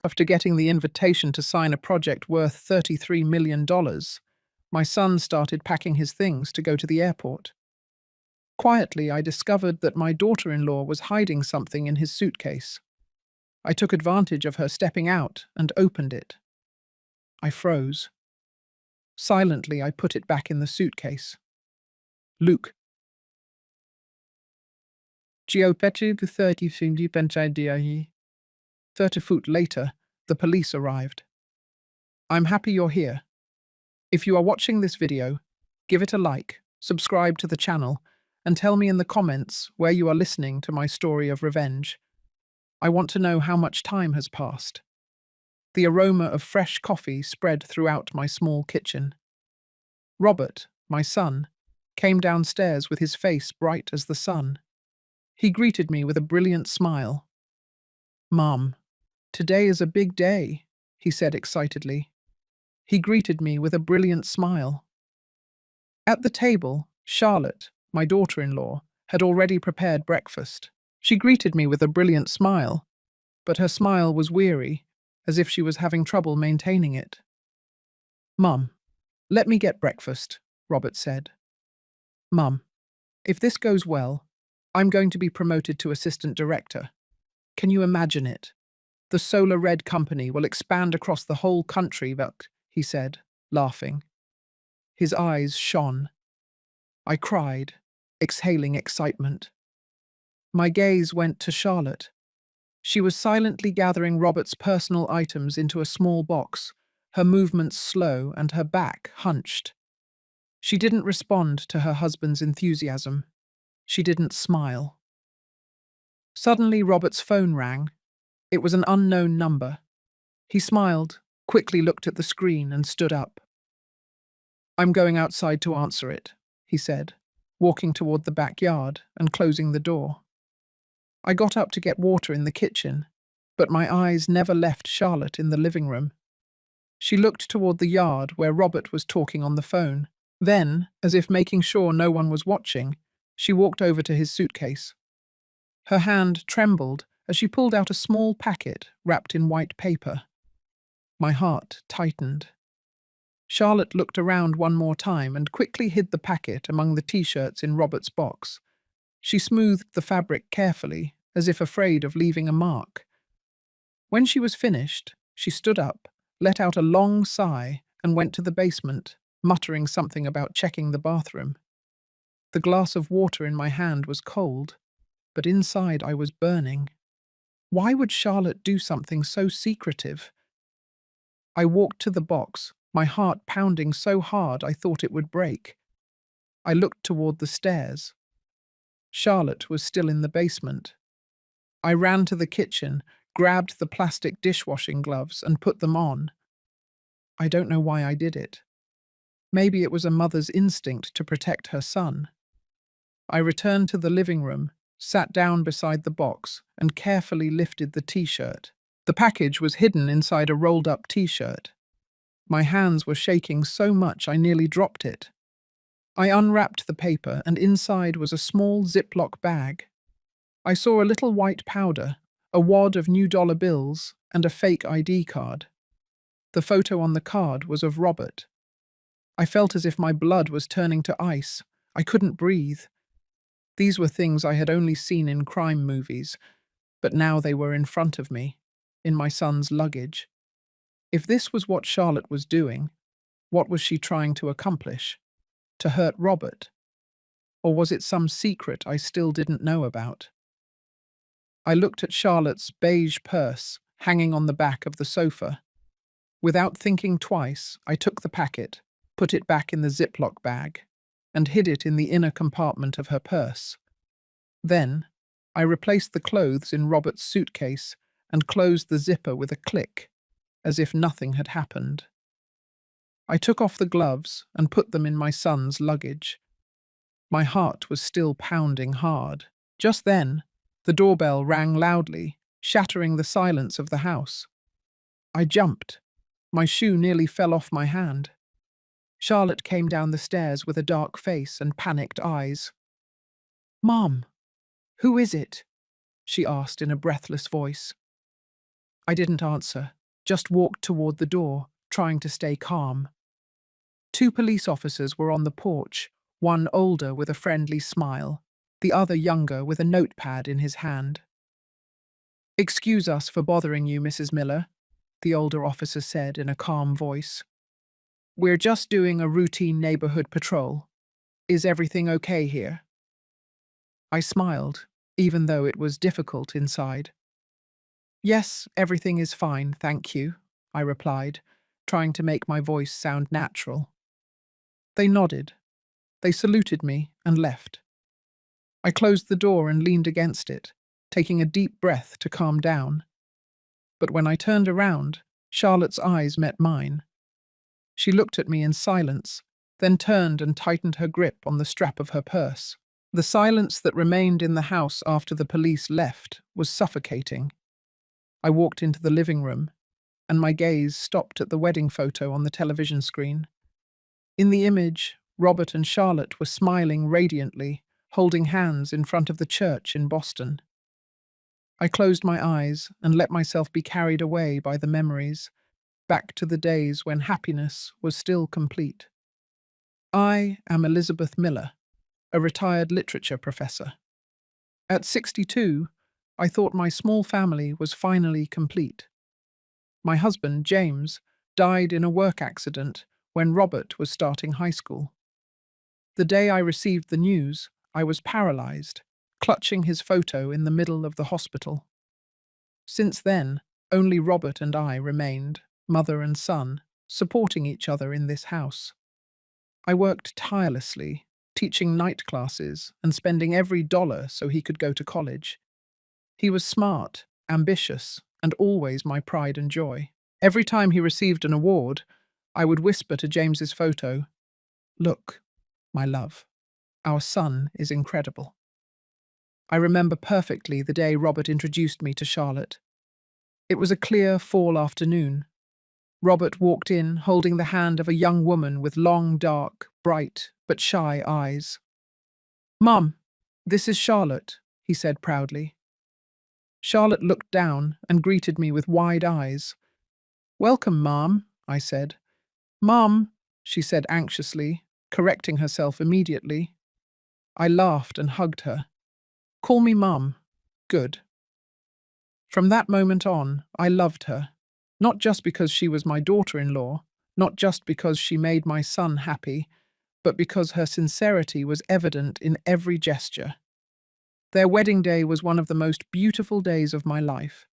After getting the invitation to sign a project worth $33 million, my son started packing his things to go to the airport. Quietly, I discovered that my daughter-in-law was hiding something in his suitcase. I took advantage of her stepping out and opened it. I froze. Silently, I put it back in the suitcase. Luke. Geopetri 30 feet later, the police arrived. I'm happy you're here. If you are watching this video, give it a like, subscribe to the channel, and tell me in the comments where you are listening to my story of revenge. I want to know how much time has passed. The aroma of fresh coffee spread throughout my small kitchen. Robert, my son, came downstairs with his face bright as the sun. He greeted me with a brilliant smile. "Mom, today is a big day," he said excitedly. He greeted me with a brilliant smile. At the table, Charlotte, my daughter-in-law, had already prepared breakfast. She greeted me with a brilliant smile, but her smile was weary, as if she was having trouble maintaining it. "Mum, let me get breakfast," Robert said. "Mum, if this goes well, I'm going to be promoted to assistant director. Can you imagine it? The Solar Red Company will expand across the whole country, he said, laughing. His eyes shone. I cried, exhaling excitement. My gaze went to Charlotte. She was silently gathering Robert's personal items into a small box, her movements slow and her back hunched. She didn't respond to her husband's enthusiasm. She didn't smile. Suddenly, Robert's phone rang. It was an unknown number. He smiled, quickly looked at the screen, and stood up. "I'm going outside to answer it," he said, walking toward the backyard and closing the door. I got up to get water in the kitchen, but my eyes never left Charlotte in the living room. She looked toward the yard where Robert was talking on the phone. Then, as if making sure no one was watching, she walked over to his suitcase. Her hand trembled as she pulled out a small packet wrapped in white paper. My heart tightened. Charlotte looked around one more time and quickly hid the packet among the t-shirts in Robert's box. She smoothed the fabric carefully, as if afraid of leaving a mark. When she was finished, she stood up, let out a long sigh, and went to the basement, muttering something about checking the bathroom. The glass of water in my hand was cold, but inside I was burning. Why would Charlotte do something so secretive? I walked to the box, my heart pounding so hard I thought it would break. I looked toward the stairs. Charlotte was still in the basement. I ran to the kitchen, grabbed the plastic dishwashing gloves and put them on. I don't know why I did it. Maybe it was a mother's instinct to protect her son. I returned to the living room, sat down beside the box, and carefully lifted the t-shirt. The package was hidden inside a rolled-up t-shirt. My hands were shaking so much I nearly dropped it. I unwrapped the paper, and inside was a small Ziploc bag. I saw a little white powder, a wad of new dollar bills, and a fake ID card. The photo on the card was of Robert. I felt as if my blood was turning to ice. I couldn't breathe. These were things I had only seen in crime movies, but now they were in front of me, in my son's luggage. If this was what Charlotte was doing, what was she trying to accomplish? To hurt Robert? Or was it some secret I still didn't know about? I looked at Charlotte's beige purse hanging on the back of the sofa. Without thinking twice, I took the packet, put it back in the Ziploc bag, and hid it in the inner compartment of her purse. Then, I replaced the clothes in Robert's suitcase and closed the zipper with a click, as if nothing had happened. I took off the gloves and put them in my son's luggage. My heart was still pounding hard. Just then, the doorbell rang loudly, shattering the silence of the house. I jumped. My shoe nearly fell off my hand. Charlotte came down the stairs with a dark face and panicked eyes. "Mom, who is it?" she asked in a breathless voice. I didn't answer, just walked toward the door, trying to stay calm. Two police officers were on the porch, one older with a friendly smile, the other younger with a notepad in his hand. "Excuse us for bothering you, Mrs. Miller," the older officer said in a calm voice. "We're just doing a routine neighborhood patrol. Is everything okay here?" I smiled, even though it was difficult inside. "Yes, everything is fine, thank you," I replied, trying to make my voice sound natural. They nodded. They saluted me and left. I closed the door and leaned against it, taking a deep breath to calm down. But when I turned around, Charlotte's eyes met mine. She looked at me in silence, then turned and tightened her grip on the strap of her purse. The silence that remained in the house after the police left was suffocating. I walked into the living room, and my gaze stopped at the wedding photo on the television screen. In the image, Robert and Charlotte were smiling radiantly, holding hands in front of the church in Boston. I closed my eyes and let myself be carried away by the memories, back to the days when happiness was still complete. I am Elizabeth Miller, a retired literature professor. At 62, I thought my small family was finally complete. My husband, James, died in a work accident when Robert was starting high school. The day I received the news, I was paralyzed, clutching his photo in the middle of the hospital. Since then, only Robert and I remained, mother and son, supporting each other in this house. I worked tirelessly, teaching night classes and spending every dollar so he could go to college. He was smart, ambitious, and always my pride and joy. Every time he received an award, I would whisper to James's photo, "Look, my love, our son is incredible." I remember perfectly the day Robert introduced me to Charlotte. It was a clear fall afternoon. Robert walked in, holding the hand of a young woman with long, dark, bright, but shy eyes. "Mum, this is Charlotte," he said proudly. Charlotte looked down and greeted me with wide eyes. "Welcome, Mom," I said. "Mom," she said anxiously, correcting herself immediately. I laughed and hugged her. "Call me Mum. Good." From that moment on, I loved her. Not just because she was my daughter-in-law, not just because she made my son happy, but because her sincerity was evident in every gesture. Their wedding day was one of the most beautiful days of my life.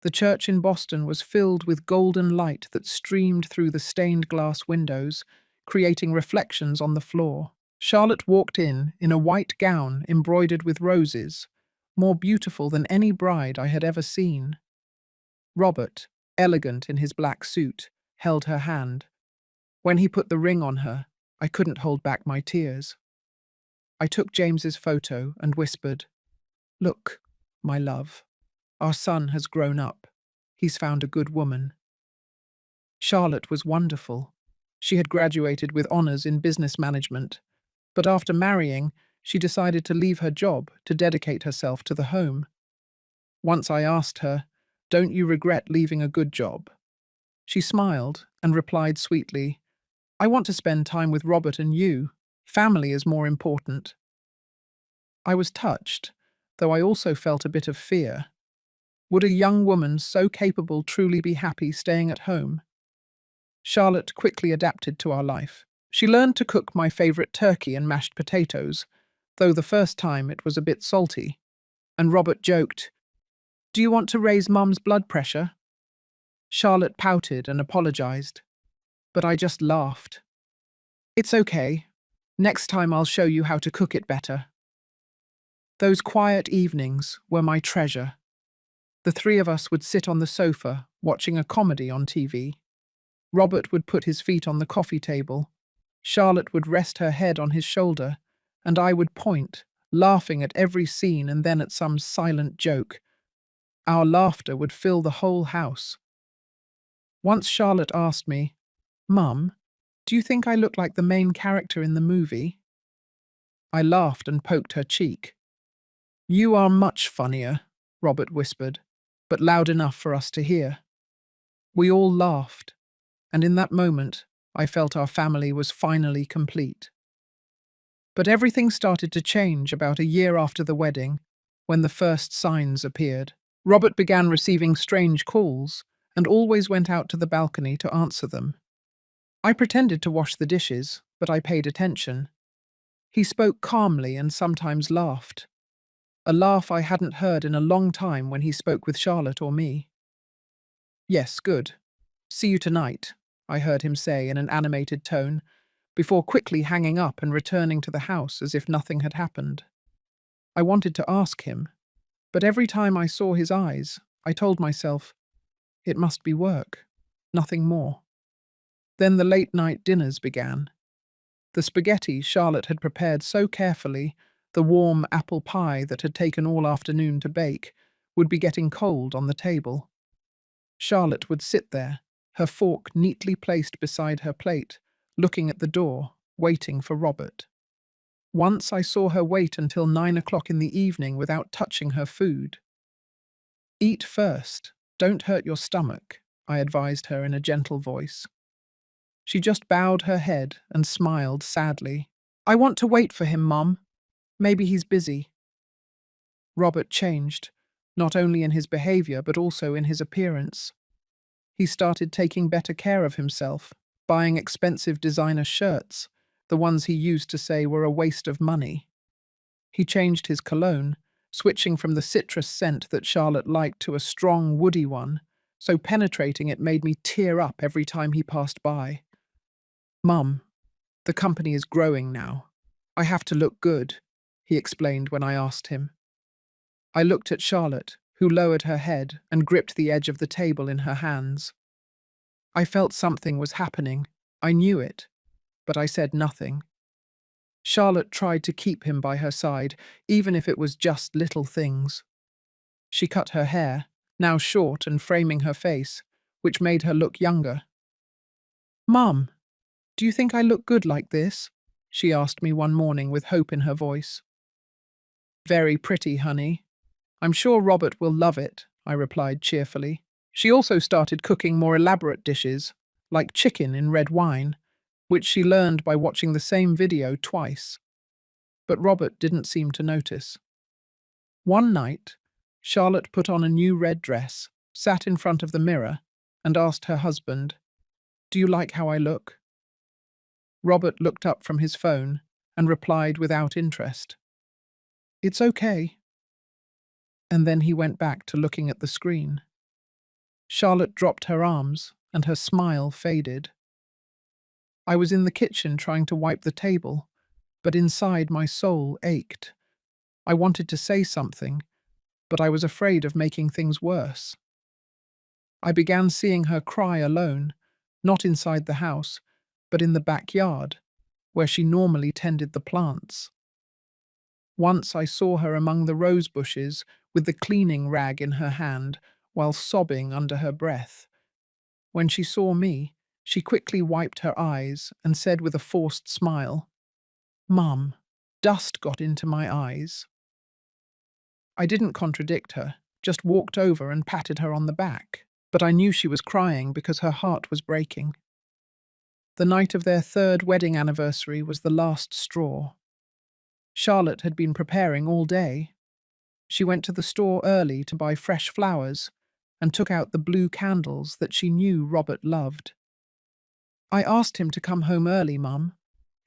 The church in Boston was filled with golden light that streamed through the stained glass windows, creating reflections on the floor. Charlotte walked in a white gown embroidered with roses, more beautiful than any bride I had ever seen. Robert, elegant in his black suit, held her hand. When he put the ring on her, I couldn't hold back my tears. I took James's photo and whispered, "Look, my love, our son has grown up. He's found a good woman." Charlotte was wonderful. She had graduated with honors in business management, but after marrying, she decided to leave her job to dedicate herself to the home. Once I asked her, "Don't you regret leaving a good job?" She smiled and replied sweetly, "I want to spend time with Robert and you. Family is more important." I was touched, though I also felt a bit of fear. Would a young woman so capable truly be happy staying at home? Charlotte quickly adapted to our life. She learned to cook my favorite turkey and mashed potatoes, though the first time it was a bit salty. And Robert joked, "Do you want to raise Mum's blood pressure?" Charlotte pouted and apologized, but I just laughed. "It's okay. Next time I'll show you how to cook it better." Those quiet evenings were my treasure. The three of us would sit on the sofa, watching a comedy on TV. Robert would put his feet on the coffee table. Charlotte would rest her head on his shoulder, and I would point, laughing at every scene and then at some silent joke. Our laughter would fill the whole house. Once Charlotte asked me, "Mum, do you think I look like the main character in the movie?" I laughed and poked her cheek. "You are much funnier," Robert whispered, but loud enough for us to hear. We all laughed, and in that moment, I felt our family was finally complete. But everything started to change about a year after the wedding, when the first signs appeared. Robert began receiving strange calls and always went out to the balcony to answer them. I pretended to wash the dishes, but I paid attention. He spoke calmly and sometimes laughed, a laugh I hadn't heard in a long time when he spoke with Charlotte or me. "Yes, good. See you tonight," I heard him say in an animated tone, before quickly hanging up and returning to the house as if nothing had happened. I wanted to ask him, but every time I saw his eyes, I told myself, it must be work, nothing more. Then the late-night dinners began. The spaghetti Charlotte had prepared so carefully, the warm apple pie that had taken all afternoon to bake, would be getting cold on the table. Charlotte would sit there, her fork neatly placed beside her plate, looking at the door, waiting for Robert. Once I saw her wait until 9 o'clock in the evening without touching her food. "Eat first, don't hurt your stomach," I advised her in a gentle voice. She just bowed her head and smiled sadly. "I want to wait for him, Mom. Maybe he's busy." Robert changed, not only in his behavior but also in his appearance. He started taking better care of himself, buying expensive designer shirts, the ones he used to say were a waste of money. He changed his cologne, switching from the citrus scent that Charlotte liked to a strong, woody one, so penetrating it made me tear up every time he passed by. "Mum, the company is growing now. I have to look good," he explained when I asked him. I looked at Charlotte, who lowered her head and gripped the edge of the table in her hands. I felt something was happening. I knew it, but I said nothing. Charlotte tried to keep him by her side, even if it was just little things. She cut her hair, now short and framing her face, which made her look younger. "Mum, do you think I look good like this?" she asked me one morning with hope in her voice. "Very pretty, honey. I'm sure Robert will love it," I replied cheerfully. She also started cooking more elaborate dishes, like chicken in red wine, which she learned by watching the same video twice. But Robert didn't seem to notice. One night, Charlotte put on a new red dress, sat in front of the mirror, and asked her husband, "Do you like how I look?" Robert looked up from his phone and replied without interest, "It's okay." And then he went back to looking at the screen. Charlotte dropped her arms, and her smile faded. I was in the kitchen trying to wipe the table, but inside my soul ached. I wanted to say something, but I was afraid of making things worse. I began seeing her cry alone, not inside the house, but in the backyard, where she normally tended the plants. Once I saw her among the rose bushes with the cleaning rag in her hand, while sobbing under her breath. When she saw me, she quickly wiped her eyes and said with a forced smile, "Mum, dust got into my eyes." I didn't contradict her, just walked over and patted her on the back, but I knew she was crying because her heart was breaking. The night of their third wedding anniversary was the last straw. Charlotte had been preparing all day. She went to the store early to buy fresh flowers and took out the blue candles that she knew Robert loved. "I asked him to come home early, Mum.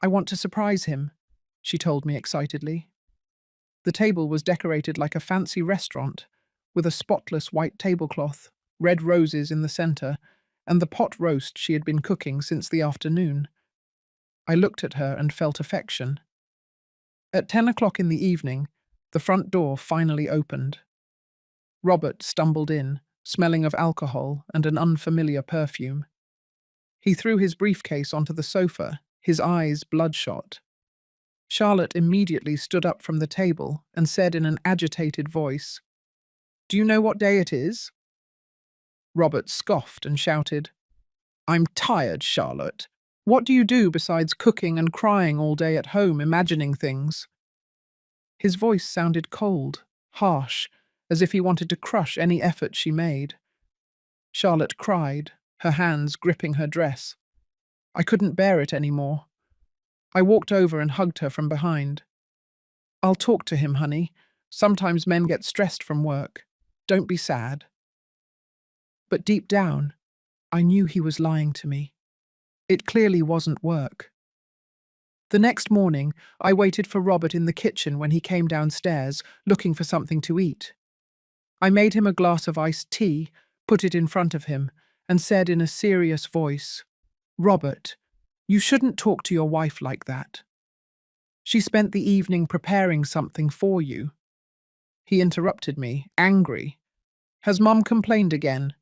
I want to surprise him," she told me excitedly. The table was decorated like a fancy restaurant, with a spotless white tablecloth, red roses in the center, and the pot roast she had been cooking since the afternoon. I looked at her and felt affection. At 10 o'clock in the evening, the front door finally opened. Robert stumbled in, smelling of alcohol and an unfamiliar perfume. He threw his briefcase onto the sofa, his eyes bloodshot. Charlotte immediately stood up from the table and said in an agitated voice, "Do you know what day it is?" Robert scoffed and shouted, "I'm tired, Charlotte. What do you do besides cooking and crying all day at home, imagining things?" His voice sounded cold, harsh, as if he wanted to crush any effort she made. Charlotte cried, her hands gripping her dress. I couldn't bear it anymore. I walked over and hugged her from behind. I'll talk to him, honey. Sometimes men get stressed from work. Don't be sad. But deep down, I knew he was lying to me. It clearly wasn't work. The next morning, I waited for Robert in the kitchen when he came downstairs, looking for something to eat. I made him a glass of iced tea, put it in front of him, and said in a serious voice, "Robert, you shouldn't talk to your wife like that. She spent the evening preparing something for you." He interrupted me, angry. "Has Mum complained again?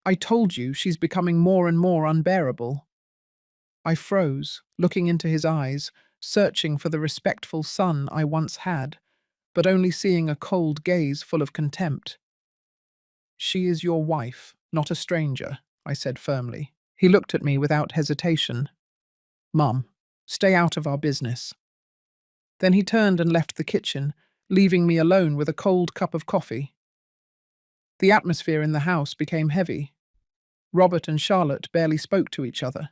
I told you she's becoming more and more unbearable." I froze, looking into his eyes, searching for the respectful son I once had, but only seeing a cold gaze full of contempt. "She is your wife, not a stranger," I said firmly. He looked at me without hesitation. "Mum, stay out of our business." Then he turned and left the kitchen, leaving me alone with a cold cup of coffee. The atmosphere in the house became heavy. Robert and Charlotte barely spoke to each other.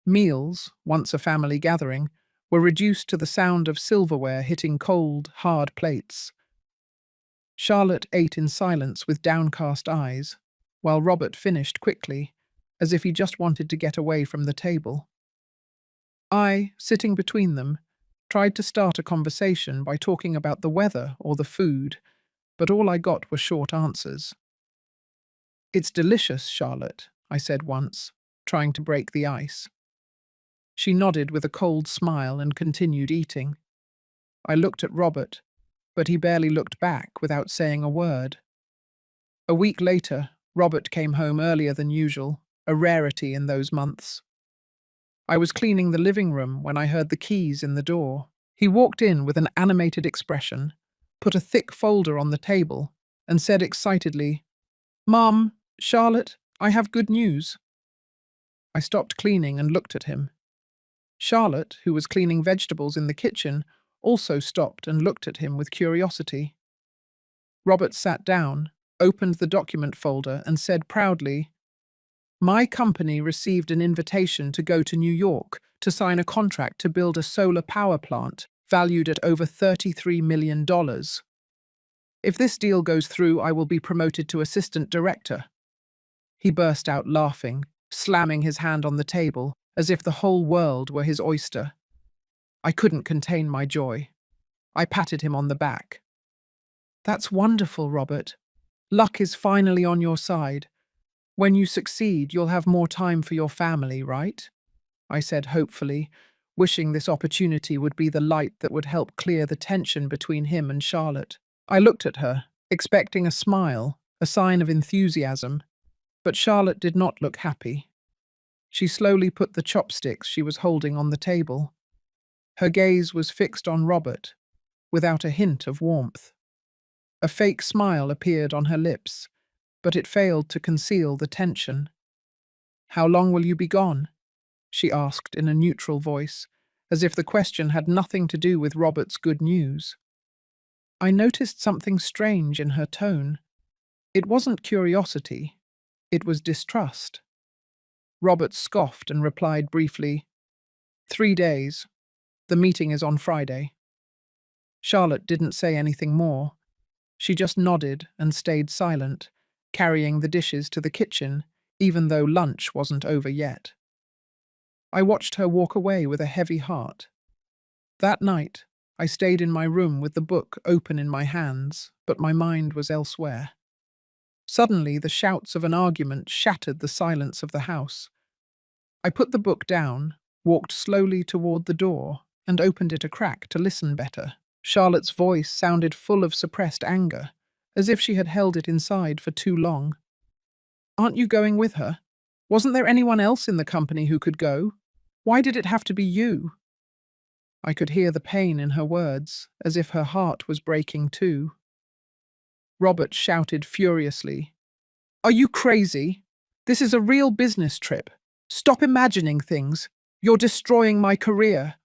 Meals, once a family gathering, were reduced to the sound of silverware hitting cold, hard plates. Charlotte ate in silence with downcast eyes, while Robert finished quickly, as if he just wanted to get away from the table. I, sitting between them, tried to start a conversation by talking about the weather or the food, but all I got were short answers. "It's delicious, Charlotte," I said once, trying to break the ice. She nodded with a cold smile and continued eating. I looked at Robert, but he barely looked back without saying a word. A week later, Robert came home earlier than usual, a rarity in those months. I was cleaning the living room when I heard the keys in the door. He walked in with an animated expression, put a thick folder on the table, and said excitedly, "Mom, Charlotte, I have good news." I stopped cleaning and looked at him. Charlotte, who was cleaning vegetables in the kitchen, also stopped and looked at him with curiosity. Robert sat down, opened the document folder, and said proudly, "My company received an invitation to go to New York to sign a contract to build a solar power plant valued at over $33 million. If this deal goes through, I will be promoted to assistant director." He burst out laughing, slamming his hand on the table, as if the whole world were his oyster. I couldn't contain my joy. I patted him on the back. "That's wonderful, Robert. Luck is finally on your side. When you succeed, you'll have more time for your family, right?" I said hopefully, wishing this opportunity would be the light that would help clear the tension between him and Charlotte. I looked at her, expecting a smile, a sign of enthusiasm, but Charlotte did not look happy. She slowly put the chopsticks she was holding on the table. Her gaze was fixed on Robert, without a hint of warmth. A fake smile appeared on her lips, but it failed to conceal the tension. "How long will you be gone?" she asked in a neutral voice, as if the question had nothing to do with Robert's good news. I noticed something strange in her tone. It wasn't curiosity, it was distrust. Robert scoffed and replied briefly, 3 days. The meeting is on Friday." Charlotte didn't say anything more. She just nodded and stayed silent, carrying the dishes to the kitchen, even though lunch wasn't over yet. I watched her walk away with a heavy heart. That night, I stayed in my room with the book open in my hands, but my mind was elsewhere. Suddenly, the shouts of an argument shattered the silence of the house. I put the book down, walked slowly toward the door, and opened it a crack to listen better. Charlotte's voice sounded full of suppressed anger, as if she had held it inside for too long. "Aren't you going with her? Wasn't there anyone else in the company who could go? Why did it have to be you?" I could hear the pain in her words, as if her heart was breaking too. Robert shouted furiously, "Are you crazy? This is a real business trip. Stop imagining things. You're destroying my career."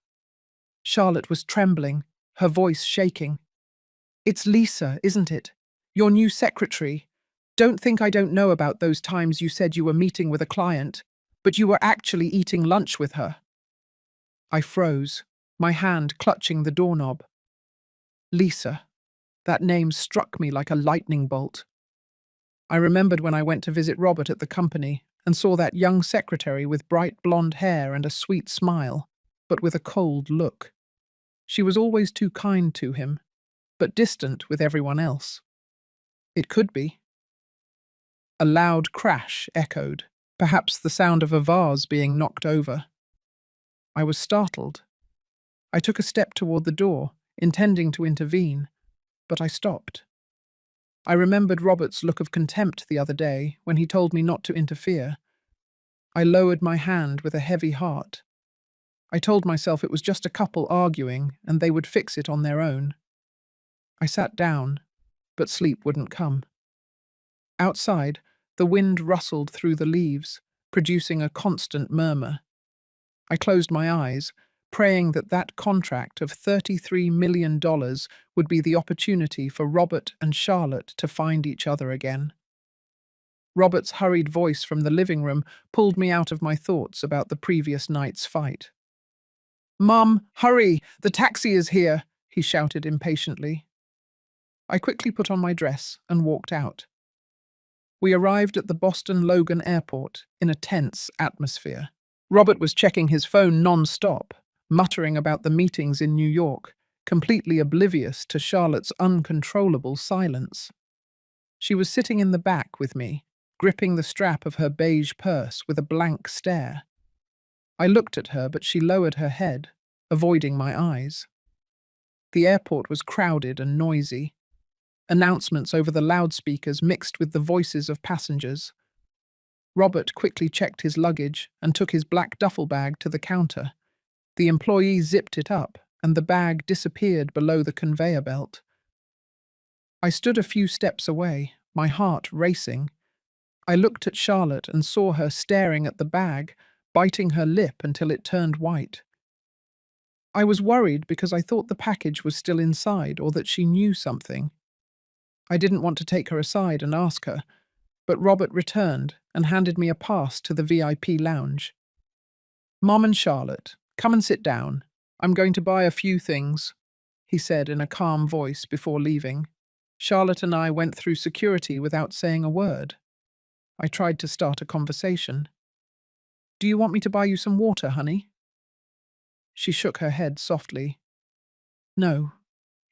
Charlotte was trembling, her voice shaking. "It's Lisa, isn't it? Your new secretary. Don't think I don't know about those times you said you were meeting with a client, but you were actually eating lunch with her." I froze, my hand clutching the doorknob. Lisa. That name struck me like a lightning bolt. I remembered when I went to visit Robert at the company and saw that young secretary with bright blonde hair and a sweet smile, but with a cold look. She was always too kind to him, but distant with everyone else. It could be. A loud crash echoed, perhaps the sound of a vase being knocked over. I was startled. I took a step toward the door, intending to intervene, but I stopped. I remembered Robert's look of contempt the other day when he told me not to interfere. I lowered my hand with a heavy heart. I told myself it was just a couple arguing and they would fix it on their own. I sat down, but sleep wouldn't come. Outside, the wind rustled through the leaves, producing a constant murmur. I closed my eyes, praying that that contract of $33 million would be the opportunity for Robert and Charlotte to find each other again. Robert's hurried voice from the living room pulled me out of my thoughts about the previous night's fight. "Mum, hurry! The taxi is here!" he shouted impatiently. I quickly put on my dress and walked out. We arrived at the Boston Logan Airport in a tense atmosphere. Robert was checking his phone non-stop, muttering about the meetings in New York, completely oblivious to Charlotte's uncontrollable silence. She was sitting in the back with me, gripping the strap of her beige purse with a blank stare. I looked at her, but she lowered her head, avoiding my eyes. The airport was crowded and noisy. Announcements over the loudspeakers mixed with the voices of passengers. Robert quickly checked his luggage and took his black duffel bag to the counter. The employee zipped it up, and the bag disappeared below the conveyor belt. I stood a few steps away, my heart racing. I looked at Charlotte and saw her staring at the bag, biting her lip until it turned white. I was worried because I thought the package was still inside or that she knew something. I didn't want to take her aside and ask her, but Robert returned and handed me a pass to the VIP lounge. "Mom and Charlotte, come and sit down. I'm going to buy a few things," he said in a calm voice before leaving. Charlotte and I went through security without saying a word. I tried to start a conversation. "Do you want me to buy you some water, honey?" She shook her head softly. "No,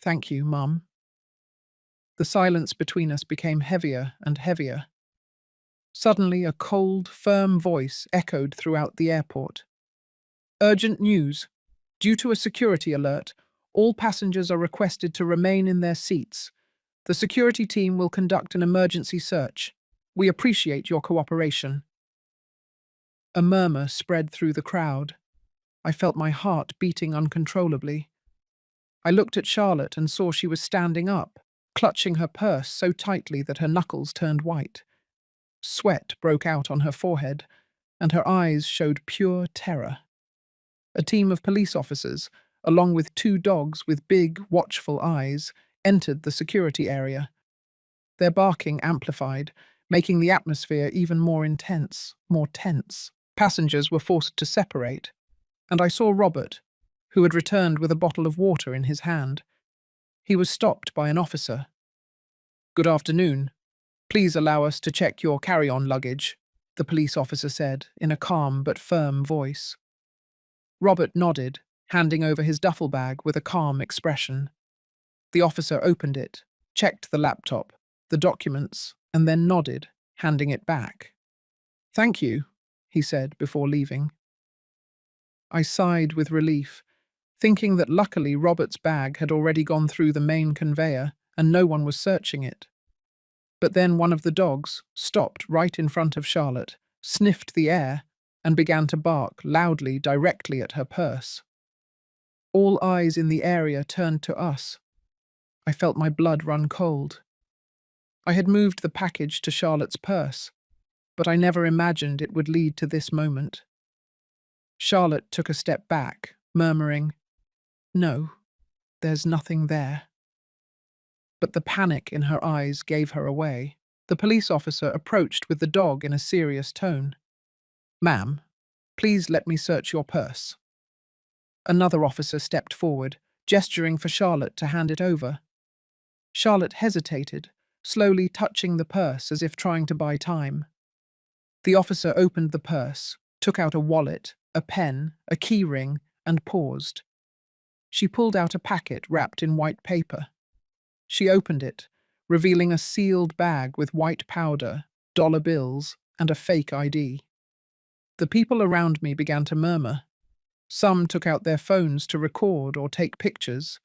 thank you, Mum." The silence between us became heavier and heavier. Suddenly, a cold, firm voice echoed throughout the airport. "Urgent news. Due to a security alert, all passengers are requested to remain in their seats. The security team will conduct an emergency search. We appreciate your cooperation." A murmur spread through the crowd. I felt my heart beating uncontrollably. I looked at Charlotte and saw she was standing up, clutching her purse so tightly that her knuckles turned white. Sweat broke out on her forehead, and her eyes showed pure terror. A team of police officers, along with 2 dogs with big, watchful eyes, entered the security area. Their barking amplified, making the atmosphere even more intense, more tense. Passengers were forced to separate, and I saw Robert, who had returned with a bottle of water in his hand. He was stopped by an officer. "Good afternoon. Please allow us to check your carry-on luggage," the police officer said in a calm but firm voice. Robert nodded, handing over his duffel bag with a calm expression. The officer opened it, checked the laptop, the documents, and then nodded, handing it back. "Thank you," he said before leaving. I sighed with relief, thinking that luckily Robert's bag had already gone through the main conveyor and no one was searching it. But then one of the dogs stopped right in front of Charlotte, sniffed the air, and began to bark loudly directly at her purse. All eyes in the area turned to us. I felt my blood run cold. I had moved the package to Charlotte's purse, but I never imagined it would lead to this moment. Charlotte took a step back, murmuring, "No, there's nothing there." but the panic in her eyes gave her away. The police officer approached with the dog in a serious tone. "Ma'am, please let me search your purse." Another officer stepped forward, gesturing for Charlotte to hand it over. Charlotte hesitated, slowly touching the purse as if trying to buy time. The officer opened the purse, took out a wallet, a pen, a key ring, and paused. She pulled out a packet wrapped in white paper. She opened it, revealing a sealed bag with white powder, dollar bills, and a fake ID. The people around me began to murmur. Some took out their phones to record or take pictures.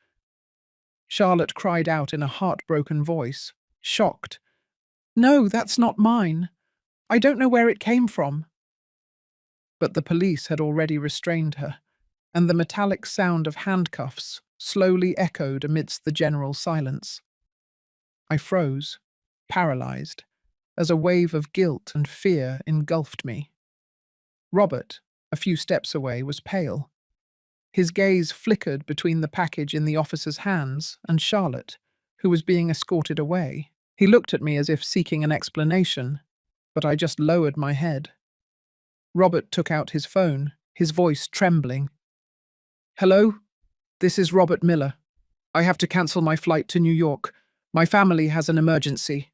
Charlotte cried out in a heartbroken voice, shocked. "No, that's not mine. I don't know where it came from." But the police had already restrained her, and the metallic sound of handcuffs slowly echoed amidst the general silence. I froze, paralyzed, as a wave of guilt and fear engulfed me. Robert, a few steps away, was pale. His gaze flickered between the package in the officer's hands and Charlotte, who was being escorted away. He looked at me as if seeking an explanation, but I just lowered my head. Robert took out his phone, his voice trembling. "Hello? This is Robert Miller. I have to cancel my flight to New York. My family has an emergency."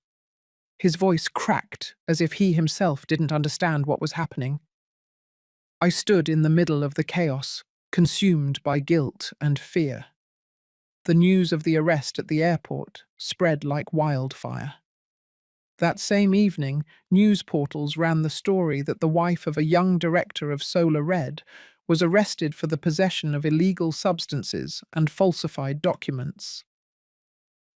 His voice cracked as if he himself didn't understand what was happening. I stood in the middle of the chaos, consumed by guilt and fear. The news of the arrest at the airport spread like wildfire. That same evening, news portals ran the story that the wife of a young director of Solar Red was arrested for the possession of illegal substances and falsified documents.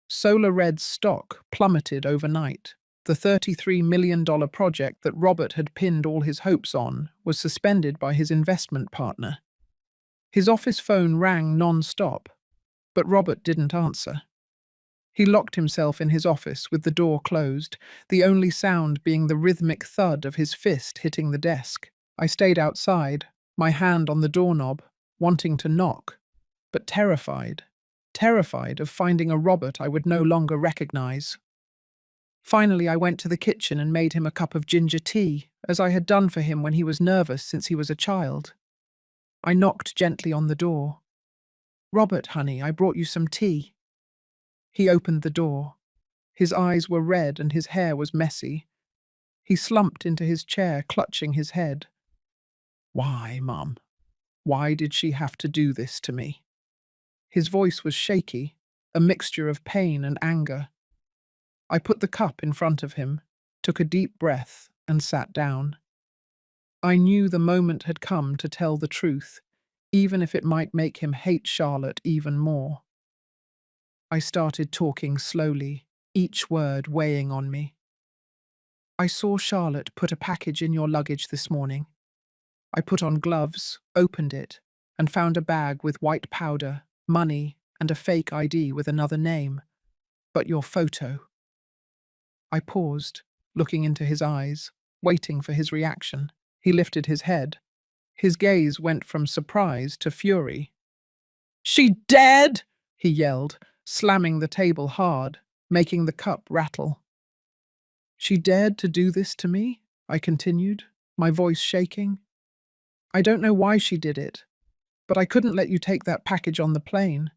Solar Red's stock plummeted overnight. The $33 million project that Robert had pinned all his hopes on was suspended by his investment partner. His office phone rang non-stop, but Robert didn't answer. He locked himself in his office with the door closed, the only sound being the rhythmic thud of his fist hitting the desk. I stayed outside, my hand on the doorknob, wanting to knock, but terrified of finding a Robert I would no longer recognize. Finally, I went to the kitchen and made him a cup of ginger tea, as I had done for him when he was nervous since he was a child. I knocked gently on the door. "Robert, honey, I brought you some tea." He opened the door. His eyes were red and his hair was messy. He slumped into his chair, clutching his head. "Why, Mum? Why did she have to do this to me?" His voice was shaky, a mixture of pain and anger. I put the cup in front of him, took a deep breath, and sat down. I knew the moment had come to tell the truth, even if it might make him hate Charlotte even more. I started talking slowly, each word weighing on me. "I saw Charlotte put a package in your luggage this morning. I put on gloves, opened it, and found a bag with white powder, money, and a fake ID with another name. But your photo." I paused, looking into his eyes, waiting for his reaction. He lifted his head. His gaze went from surprise to fury. "She dead?" he yelled, slamming the table hard, making the cup rattle. "She dared to do this to me?" I continued, my voice shaking. "I don't know why she did it, but I couldn't let you take that package on the plane.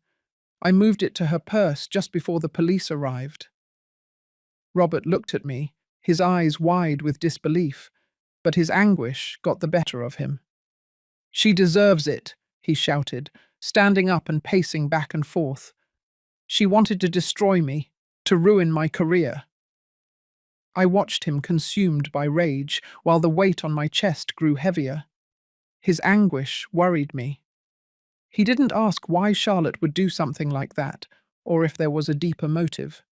I moved it to her purse just before the police arrived." Robert looked at me, his eyes wide with disbelief, but his anguish got the better of him. "She deserves it," he shouted, standing up and pacing back and forth. "She wanted to destroy me, to ruin my career." I watched him consumed by rage, while the weight on my chest grew heavier. His anguish worried me. He didn't ask why Charlotte would do something like that, or if there was a deeper motive.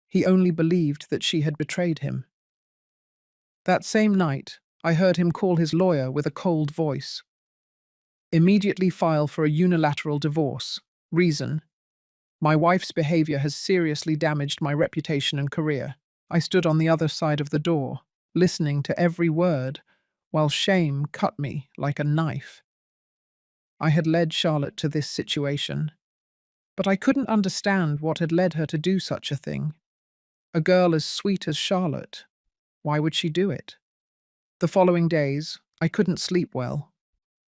He only believed that she had betrayed him. That same night, I heard him call his lawyer with a cold voice. "Immediately file for a unilateral divorce. Reason: my wife's behavior has seriously damaged my reputation and career." I stood on the other side of the door, listening to every word, while shame cut me like a knife. I had led Charlotte to this situation. But I couldn't understand what had led her to do such a thing. A girl as sweet as Charlotte. Why would she do it? The following days, I couldn't sleep well.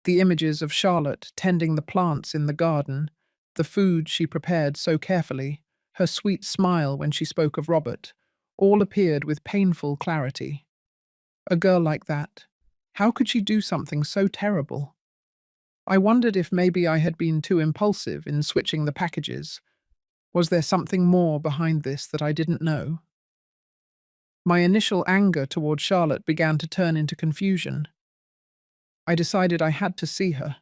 The images of Charlotte tending the plants in the garden, the food she prepared so carefully, her sweet smile when she spoke of Robert, all appeared with painful clarity. A girl like that, how could she do something so terrible? I wondered if maybe I had been too impulsive in switching the packages. Was there something more behind this that I didn't know? My initial anger toward Charlotte began to turn into confusion. I decided I had to see her.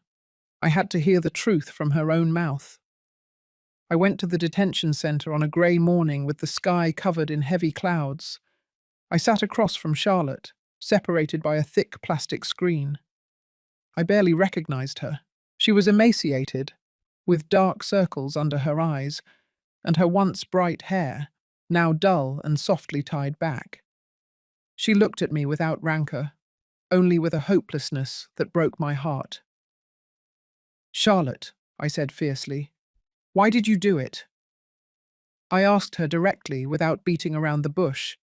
I had to hear the truth from her own mouth. I went to the detention center on a grey morning with the sky covered in heavy clouds. I sat across from Charlotte, separated by a thick plastic screen. I barely recognized her. She was emaciated, with dark circles under her eyes, and her once bright hair, now dull and softly tied back. She looked at me without rancor, only with a hopelessness that broke my heart. "Charlotte," I said fiercely, "why did you do it?" I asked her directly without beating around the bush,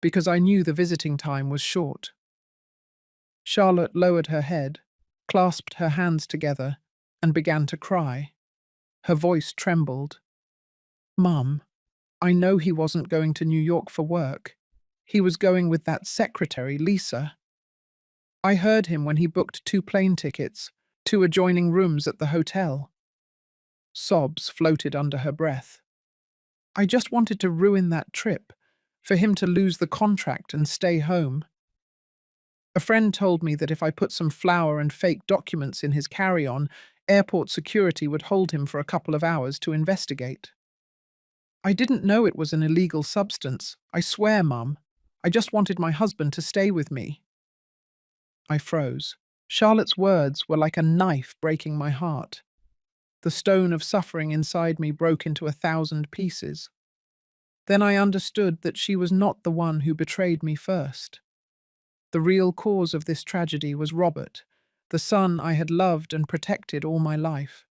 because I knew the visiting time was short. Charlotte lowered her head, clasped her hands together, and began to cry. Her voice trembled. "Mum, I know he wasn't going to New York for work. He was going with that secretary, Lisa. I heard him when he booked 2 plane tickets, 2 adjoining rooms at the hotel." Sobs floated under her breath. "I just wanted to ruin that trip, for him to lose the contract and stay home. A friend told me that if I put some flour and fake documents in his carry-on, airport security would hold him for a couple of hours to investigate. I didn't know it was an illegal substance. I swear, Mum. I just wanted my husband to stay with me." I froze. Charlotte's words were like a knife breaking my heart. The stone of suffering inside me broke into 1,000 pieces. Then I understood that she was not the one who betrayed me first. The real cause of this tragedy was Robert, the son I had loved and protected all my life.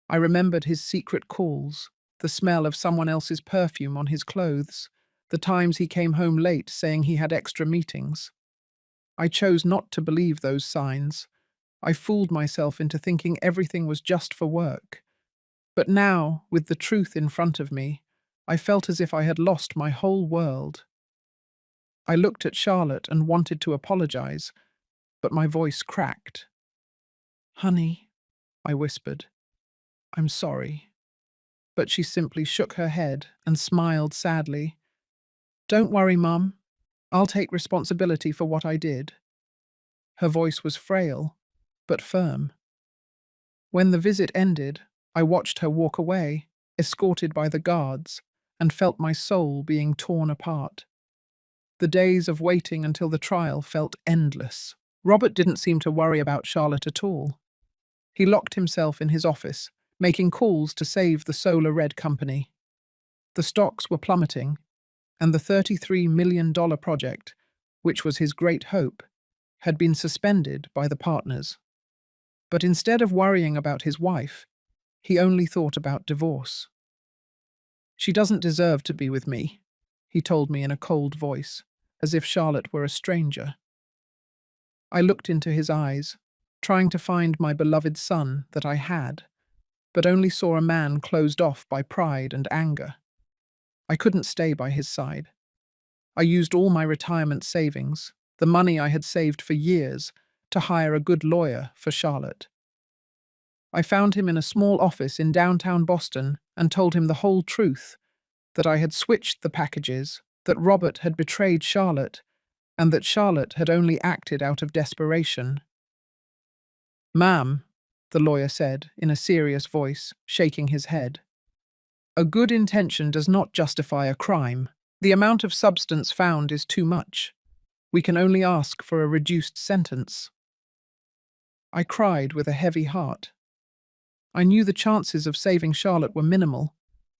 I remembered his secret calls, the smell of someone else's perfume on his clothes, the times he came home late saying he had extra meetings. I chose not to believe those signs. I fooled myself into thinking everything was just for work. But now, with the truth in front of me, I felt as if I had lost my whole world. I looked at Charlotte and wanted to apologize, but my voice cracked. "Honey," I whispered, "I'm sorry." But she simply shook her head and smiled sadly. "Don't worry, Mum. I'll take responsibility for what I did." Her voice was frail, but firm. When the visit ended, I watched her walk away, escorted by the guards, and felt my soul being torn apart. The days of waiting until the trial felt endless. Robert didn't seem to worry about Charlotte at all. He locked himself in his office, making calls to save the Solar Red Company. The stocks were plummeting, and the $33 million project, which was his great hope, had been suspended by the partners. But instead of worrying about his wife, he only thought about divorce. "She doesn't deserve to be with me," he told me in a cold voice, as if Charlotte were a stranger. I looked into his eyes, trying to find my beloved son that I had, but only saw a man closed off by pride and anger. I couldn't stay by his side. I used all my retirement savings, the money I had saved for years, to hire a good lawyer for Charlotte. I found him in a small office in downtown Boston and told him the whole truth, that I had switched the packages, that Robert had betrayed Charlotte, and that Charlotte had only acted out of desperation. "Ma'am," the lawyer said in a serious voice, shaking his head, "a good intention does not justify a crime. The amount of substance found is too much. We can only ask for a reduced sentence." I cried with a heavy heart. I knew the chances of saving Charlotte were minimal,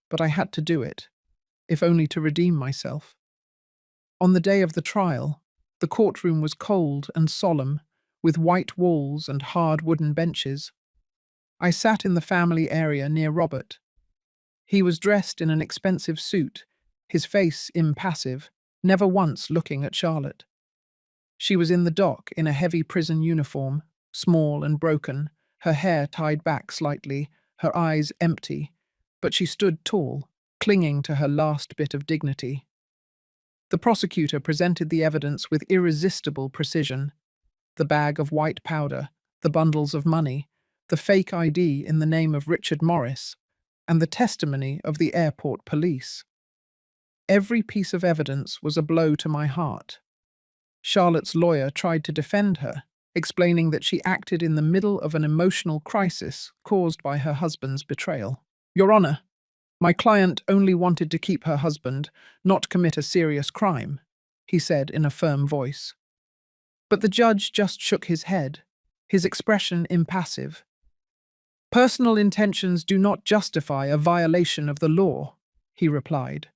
but I had to do it, if only to redeem myself. On the day of the trial, the courtroom was cold and solemn, with white walls and hard wooden benches. I sat in the family area near Robert, He was dressed in an expensive suit, his face impassive, never once looking at Charlotte. She was in the dock in a heavy prison uniform, small and broken, her hair tied back slightly, her eyes empty, but she stood tall, clinging to her last bit of dignity. The prosecutor presented the evidence with irresistible precision: the bag of white powder, the bundles of money, the fake ID in the name of Richard Morris, and the testimony of the airport police. Every piece of evidence was a blow to my heart. Charlotte's lawyer tried to defend her, explaining that she acted in the middle of an emotional crisis caused by her husband's betrayal. "Your Honor, my client only wanted to keep her husband, not commit a serious crime," he said in a firm voice. But the judge just shook his head, his expression impassive. "Personal intentions do not justify a violation of the law," he replied.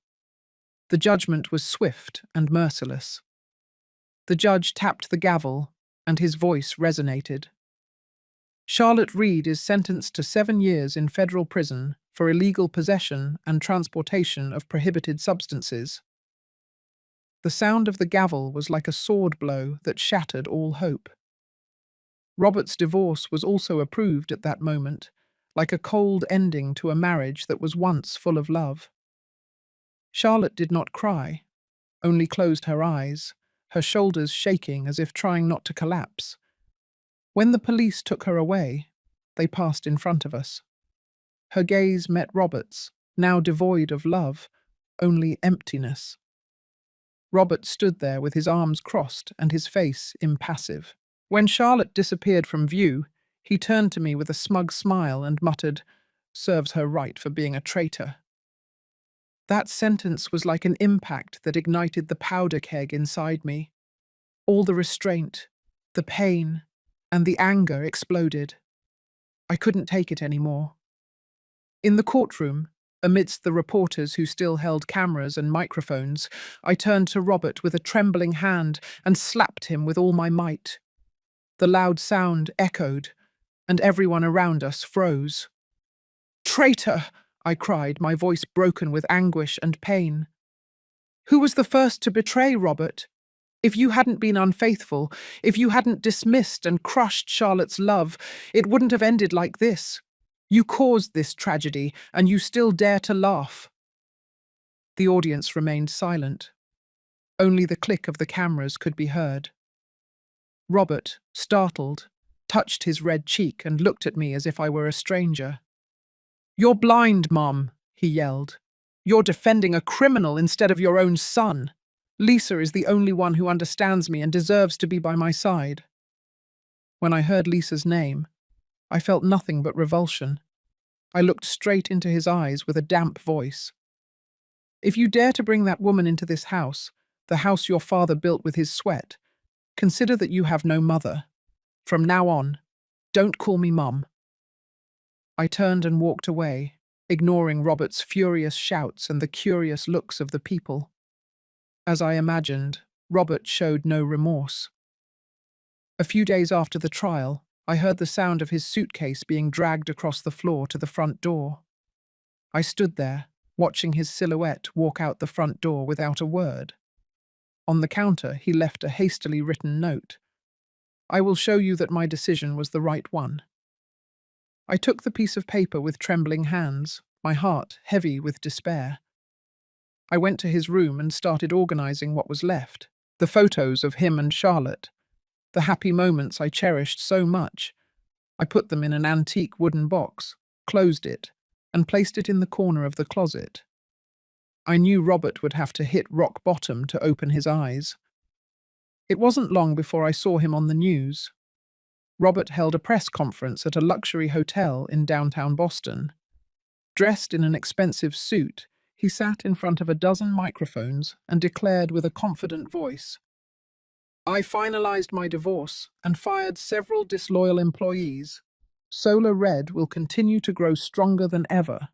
The judgment was swift and merciless. The judge tapped the gavel, and his voice resonated. Charlotte Reed is sentenced to 7 years in federal prison for illegal possession and transportation of prohibited substances. The sound of the gavel was like a sword blow that shattered all hope. Robert's divorce was also approved at that moment, like a cold ending to a marriage that was once full of love. Charlotte did not cry, only closed her eyes, her shoulders shaking as if trying not to collapse. When the police took her away, they passed in front of us. Her gaze met Robert's, now devoid of love, only emptiness. Robert stood there with his arms crossed and his face impassive. When Charlotte disappeared from view, he turned to me with a smug smile and muttered, "Serves her right for being a traitor." That sentence was like an impact that ignited the powder keg inside me. All the restraint, the pain, and the anger exploded. I couldn't take it anymore. In the courtroom, amidst the reporters who still held cameras and microphones, I turned to Robert with a trembling hand and slapped him with all my might. The loud sound echoed, and everyone around us froze. "Traitor!" I cried, my voice broken with anguish and pain. "Who was the first to betray Robert? If you hadn't been unfaithful, if you hadn't dismissed and crushed Charlotte's love, it wouldn't have ended like this. You caused this tragedy, and you still dare to laugh." The audience remained silent. Only the click of the cameras could be heard. Robert, startled, touched his red cheek and looked at me as if I were a stranger. "You're blind, Mom," he yelled. "You're defending a criminal instead of your own son. Lisa is the only one who understands me and deserves to be by my side." When I heard Lisa's name, I felt nothing but revulsion. I looked straight into his eyes with a damp voice. "If you dare to bring that woman into this house, the house your father built with his sweat, consider that you have no mother. From now on, don't call me Mum." I turned and walked away, ignoring Robert's furious shouts and the curious looks of the people. As I imagined, Robert showed no remorse. A few days after the trial, I heard the sound of his suitcase being dragged across the floor to the front door. I stood there, watching his silhouette walk out the front door without a word. On the counter, he left a hastily written note. "I will show you that my decision was the right one." I took the piece of paper with trembling hands, my heart heavy with despair. I went to his room and started organizing what was left: the photos of him and Charlotte, the happy moments I cherished so much. I put them in an antique wooden box, closed it, and placed it in the corner of the closet. I knew Robert would have to hit rock bottom to open his eyes. It wasn't long before I saw him on the news. Robert held a press conference at a luxury hotel in downtown Boston. Dressed in an expensive suit, he sat in front of a dozen microphones and declared with a confident voice, "I finalized my divorce and fired several disloyal employees. Solar Red will continue to grow stronger than ever."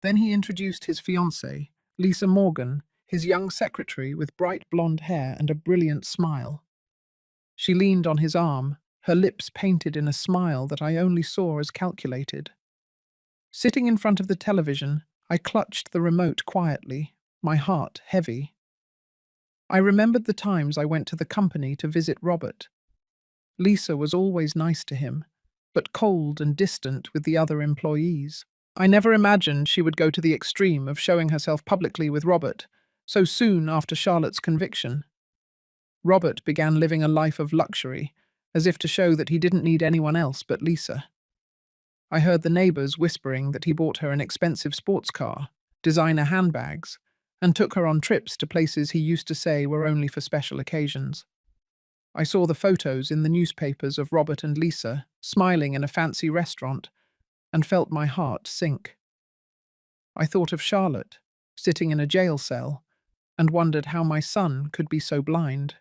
Then he introduced his fiancée, Lisa Morgan, his young secretary with bright blonde hair and a brilliant smile. She leaned on his arm, her lips painted in a smile that I only saw as calculated. Sitting in front of the television, I clutched the remote quietly, my heart heavy. I remembered the times I went to the company to visit Robert. Lisa was always nice to him, but cold and distant with the other employees. I never imagined she would go to the extreme of showing herself publicly with Robert, so soon after Charlotte's conviction. Robert began living a life of luxury, as if to show that he didn't need anyone else but Lisa. I heard the neighbors whispering that he bought her an expensive sports car, designer handbags, and took her on trips to places he used to say were only for special occasions. I saw the photos in the newspapers of Robert and Lisa smiling in a fancy restaurant and felt my heart sink. I thought of Charlotte, sitting in a jail cell, and wondered how my son could be so blind.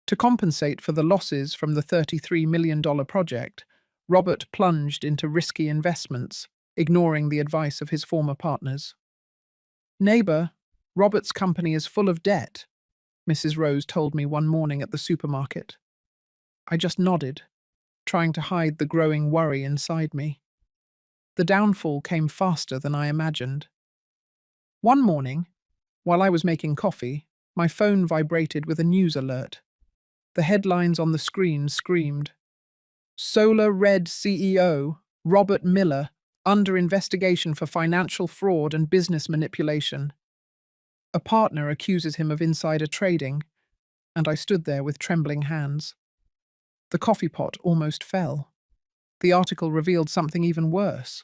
To compensate for the losses from the $33 million project, Robert plunged into risky investments, ignoring the advice of his former partners. "Neighbor, Robert's company is full of debt," Mrs. Rose told me one morning at the supermarket. I just nodded, trying to hide the growing worry inside me. The downfall came faster than I imagined. One morning, while I was making coffee, my phone vibrated with a news alert. The headlines on the screen screamed, "Solar Red CEO, Robert Miller, under investigation for financial fraud and business manipulation. A partner accuses him of insider trading," and I stood there with trembling hands. The coffee pot almost fell. The article revealed something even worse.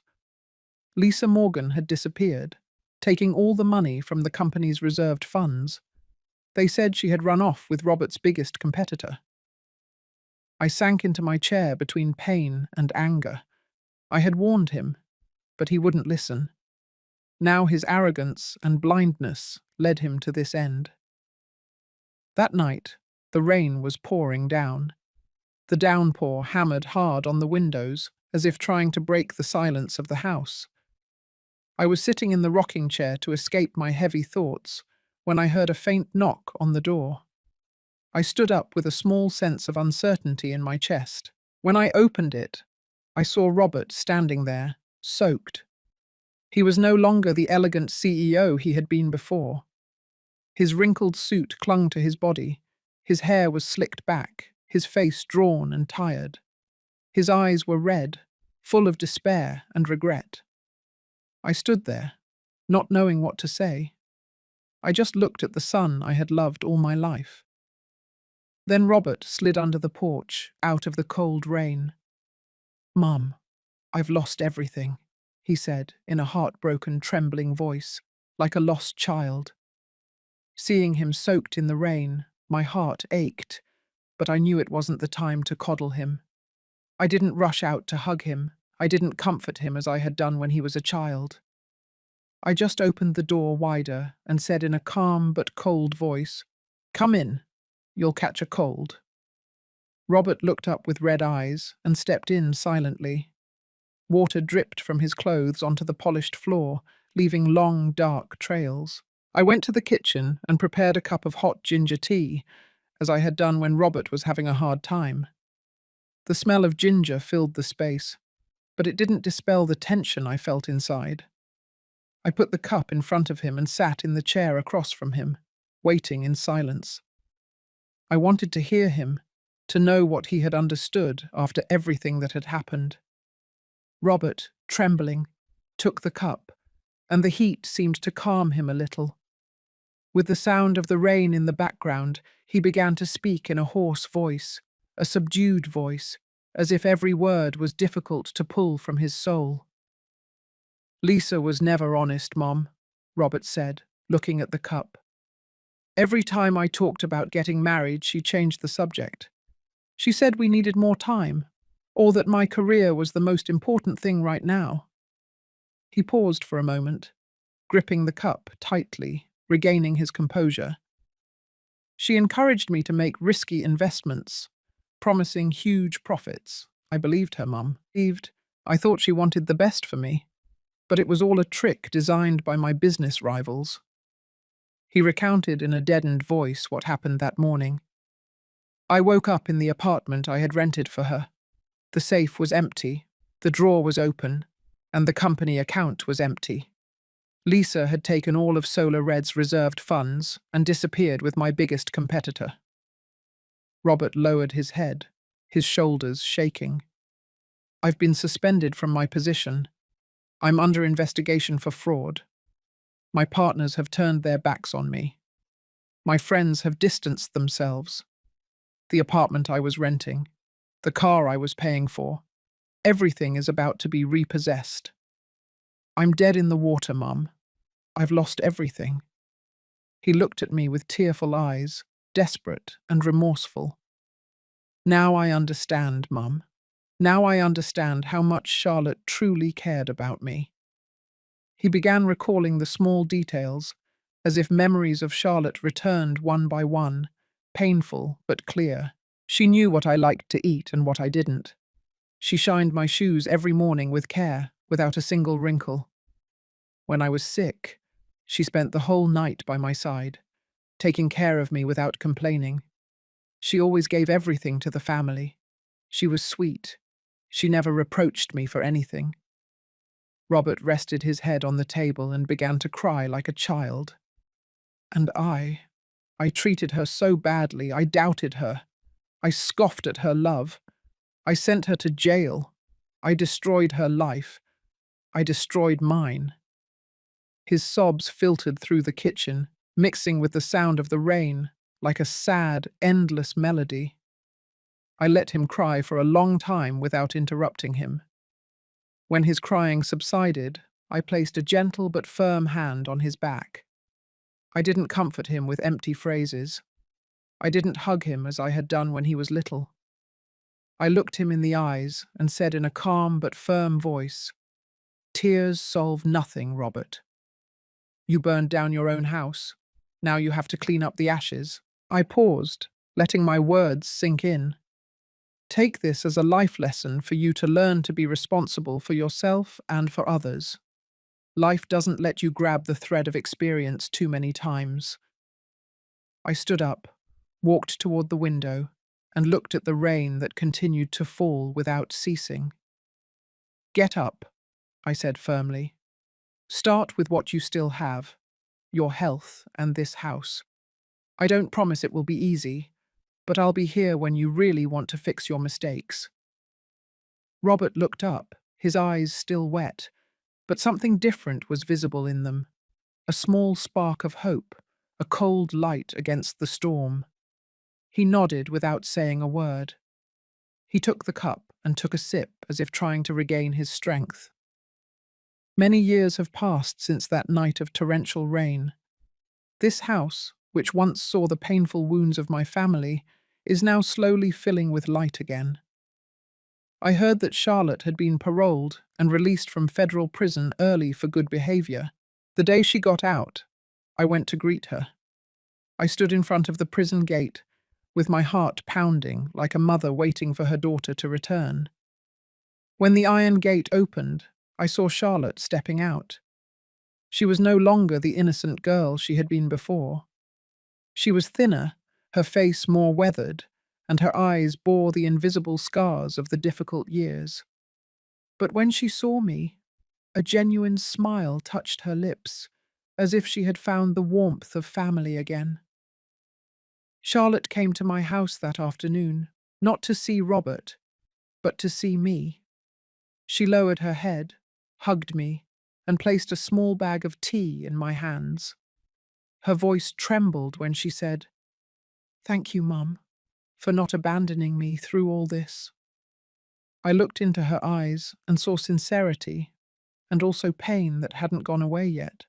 Lisa Morgan had disappeared, taking all the money from the company's reserved funds. They said she had run off with Robert's biggest competitor. I sank into my chair between pain and anger. I had warned him, but he wouldn't listen. Now his arrogance and blindness led him to this end. That night, the rain was pouring down. The downpour hammered hard on the windows, as if trying to break the silence of the house. I was sitting in the rocking chair to escape my heavy thoughts when I heard a faint knock on the door. I stood up with a small sense of uncertainty in my chest. When I opened it, I saw Robert standing there, soaked. He was no longer the elegant CEO he had been before. His wrinkled suit clung to his body. His hair was slicked back, his face drawn and tired. His eyes were red, full of despair and regret. I stood there, not knowing what to say. I just looked at the son I had loved all my life. Then Robert slid under the porch, out of the cold rain. "Mum, I've lost everything," he said in a heartbroken, trembling voice, like a lost child. Seeing him soaked in the rain, my heart ached, but I knew it wasn't the time to coddle him. I didn't rush out to hug him. I didn't comfort him as I had done when he was a child. I just opened the door wider and said in a calm but cold voice, "Come in. You'll catch a cold." Robert looked up with red eyes and stepped in silently. Water dripped from his clothes onto the polished floor, leaving long, dark trails. I went to the kitchen and prepared a cup of hot ginger tea, as I had done when Robert was having a hard time. The smell of ginger filled the space, but it didn't dispel the tension I felt inside. I put the cup in front of him and sat in the chair across from him, waiting in silence. I wanted to hear him, to know what he had understood after everything that had happened. Robert, trembling, took the cup, and the heat seemed to calm him a little. With the sound of the rain in the background, he began to speak in a hoarse voice, a subdued voice, as if every word was difficult to pull from his soul. "Lisa was never honest, Mom," Robert said, looking at the cup. "Every time I talked about getting married, she changed the subject. She said we needed more time, or that my career was the most important thing right now." He paused for a moment, gripping the cup tightly, regaining his composure. "She encouraged me to make risky investments, promising huge profits. I believed her, Mum. I thought she wanted the best for me, but it was all a trick designed by my business rivals." He recounted in a deadened voice what happened that morning. "I woke up in the apartment I had rented for her. The safe was empty, the drawer was open, and the company account was empty. Lisa had taken all of Solar Red's reserved funds and disappeared with my biggest competitor. Robert lowered his head, his shoulders shaking. I've been suspended from my position. I'm under investigation for fraud. My partners have turned their backs on me. My friends have distanced themselves. The apartment I was renting, the car I was paying for, everything is about to be repossessed. I'm dead in the water, Mum. I've lost everything. He looked at me with tearful eyes, desperate and remorseful. Now I understand, Mum. Now I understand how much Charlotte truly cared about me. He began recalling the small details, as if memories of Charlotte returned one by one, painful but clear. She knew what I liked to eat and what I didn't. She shined my shoes every morning with care, without a single wrinkle. When I was sick, she spent the whole night by my side, taking care of me without complaining. She always gave everything to the family. She was sweet. She never reproached me for anything. Robert rested his head on the table and began to cry like a child. And I treated her so badly, I doubted her. I scoffed at her love. I sent her to jail. I destroyed her life. I destroyed mine. His sobs filtered through the kitchen, mixing with the sound of the rain, like a sad, endless melody. I let him cry for a long time without interrupting him. When his crying subsided, I placed a gentle but firm hand on his back. I didn't comfort him with empty phrases. I didn't hug him as I had done when he was little. I looked him in the eyes and said in a calm but firm voice, "Tears solve nothing, Robert. You burned down your own house. Now you have to clean up the ashes." I paused, letting my words sink in. Take this as a life lesson for you to learn to be responsible for yourself and for others. Life doesn't let you grab the thread of experience too many times. I stood up, walked toward the window, and looked at the rain that continued to fall without ceasing. "Get up," I said firmly. "Start with what you still have, your health and this house. I don't promise it will be easy, but I'll be here when you really want to fix your mistakes." Robert looked up, his eyes still wet, but something different was visible in them. A small spark of hope, a cold light against the storm. He nodded without saying a word. He took the cup and took a sip as if trying to regain his strength. Many years have passed since that night of torrential rain. This house, which once saw the painful wounds of my family, is now slowly filling with light again. I heard that Charlotte had been paroled and released from federal prison early for good behavior. The day she got out, I went to greet her. I stood in front of the prison gate, with my heart pounding like a mother waiting for her daughter to return. When the iron gate opened, I saw Charlotte stepping out. She was no longer the innocent girl she had been before. She was thinner, her face more weathered, and her eyes bore the invisible scars of the difficult years. But when she saw me, a genuine smile touched her lips, as if she had found the warmth of family again. Charlotte came to my house that afternoon, not to see Robert, but to see me. She lowered her head, hugged me, and placed a small bag of tea in my hands. Her voice trembled when she said, "Thank you, Mum, for not abandoning me through all this." I looked into her eyes and saw sincerity, and also pain that hadn't gone away yet.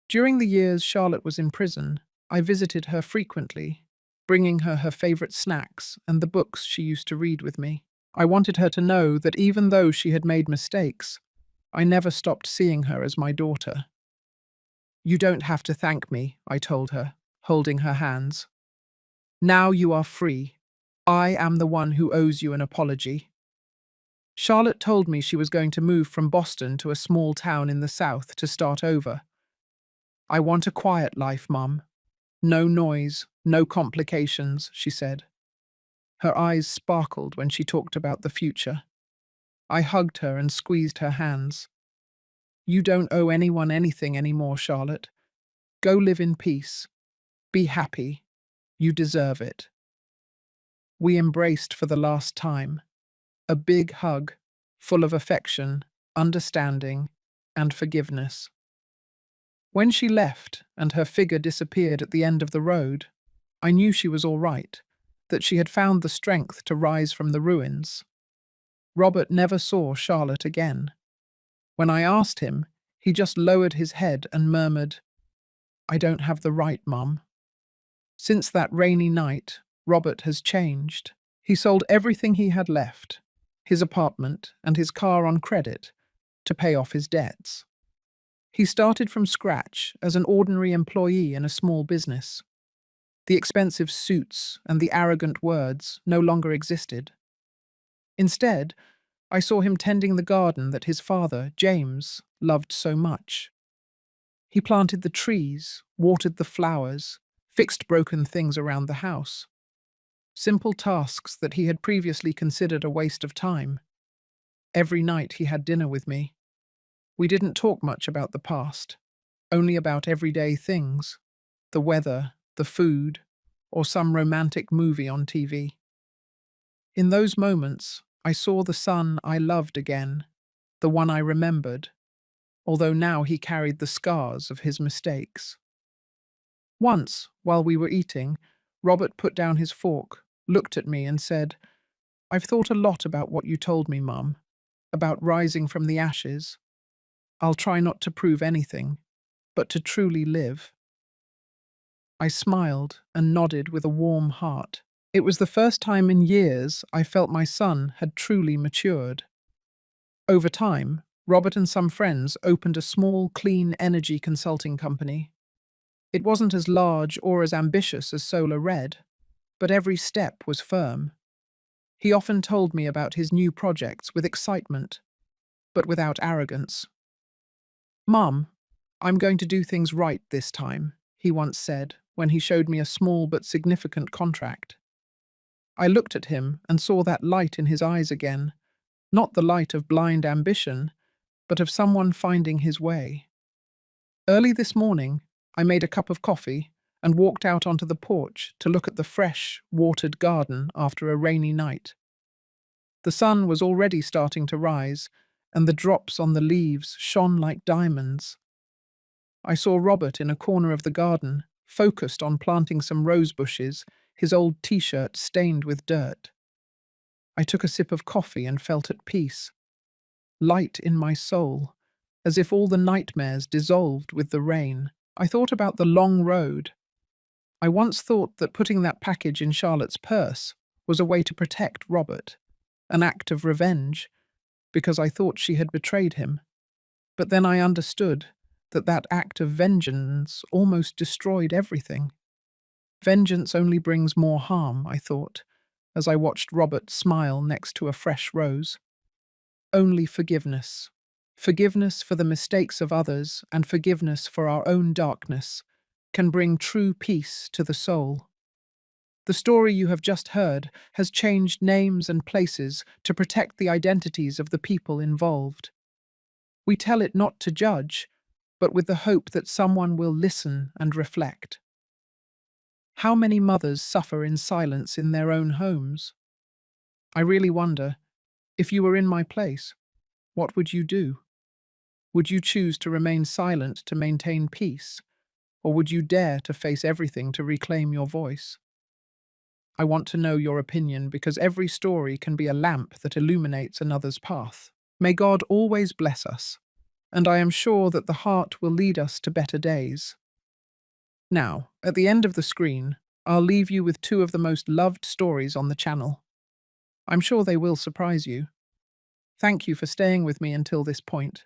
During the years Charlotte was in prison, I visited her frequently, bringing her her favorite snacks and the books she used to read with me. I wanted her to know that even though she had made mistakes, I never stopped seeing her as my daughter. "You don't have to thank me," I told her, holding her hands. "Now you are free. I am the one who owes you an apology." Charlotte told me she was going to move from Boston to a small town in the South to start over. "I want a quiet life, Mum. No noise, no complications," she said. Her eyes sparkled when she talked about the future. I hugged her and squeezed her hands. You don't owe anyone anything anymore, Charlotte. Go live in peace. Be happy. You deserve it. We embraced for the last time. A big hug, full of affection, understanding, and forgiveness. When she left and her figure disappeared at the end of the road, I knew she was all right, that she had found the strength to rise from the ruins. Robert never saw Charlotte again. When I asked him, he just lowered his head and murmured, "I don't have the right, Mum." Since that rainy night, Robert has changed. He sold everything he had left, his apartment and his car on credit, to pay off his debts. He started from scratch as an ordinary employee in a small business. The expensive suits and the arrogant words no longer existed. Instead, I saw him tending the garden that his father, James, loved so much. He planted the trees, watered the flowers, fixed broken things around the house. Simple tasks that he had previously considered a waste of time. Every night he had dinner with me. We didn't talk much about the past, only about everyday things, the weather, the food, or some romantic movie on TV. In those moments, I saw the son I loved again, the one I remembered, although now he carried the scars of his mistakes. Once, while we were eating, Robert put down his fork, looked at me and said, "I've thought a lot about what you told me, Mum, about rising from the ashes. I'll try not to prove anything, but to truly live." I smiled and nodded with a warm heart. It was the first time in years I felt my son had truly matured. Over time, Robert and some friends opened a small, clean energy consulting company. It wasn't as large or as ambitious as Solar Red, but every step was firm. He often told me about his new projects with excitement, but without arrogance. "Mum, I'm going to do things right this time," he once said when he showed me a small but significant contract. I looked at him and saw that light in his eyes again, not the light of blind ambition, but of someone finding his way. Early this morning, I made a cup of coffee and walked out onto the porch to look at the fresh, watered garden after a rainy night. The sun was already starting to rise, and the drops on the leaves shone like diamonds. I saw Robert in a corner of the garden, focused on planting some rose bushes, his old t-shirt stained with dirt. I took a sip of coffee and felt at peace, light in my soul, as if all the nightmares dissolved with the rain. I thought about the long road. I once thought that putting that package in Charlotte's purse was a way to protect Robert, an act of revenge, because I thought she had betrayed him. But then I understood that that act of vengeance almost destroyed everything. Vengeance only brings more harm, I thought, as I watched Robert smile next to a fresh rose. Only forgiveness. Forgiveness for the mistakes of others and forgiveness for our own darkness can bring true peace to the soul. The story you have just heard has changed names and places to protect the identities of the people involved. We tell it not to judge, but with the hope that someone will listen and reflect. How many mothers suffer in silence in their own homes? I really wonder, if you were in my place, what would you do? Would you choose to remain silent to maintain peace, or would you dare to face everything to reclaim your voice? I want to know your opinion because every story can be a lamp that illuminates another's path. May God always bless us, and I am sure that the heart will lead us to better days. Now, at the end of the screen, I'll leave you with two of the most loved stories on the channel. I'm sure they will surprise you. Thank you for staying with me until this point.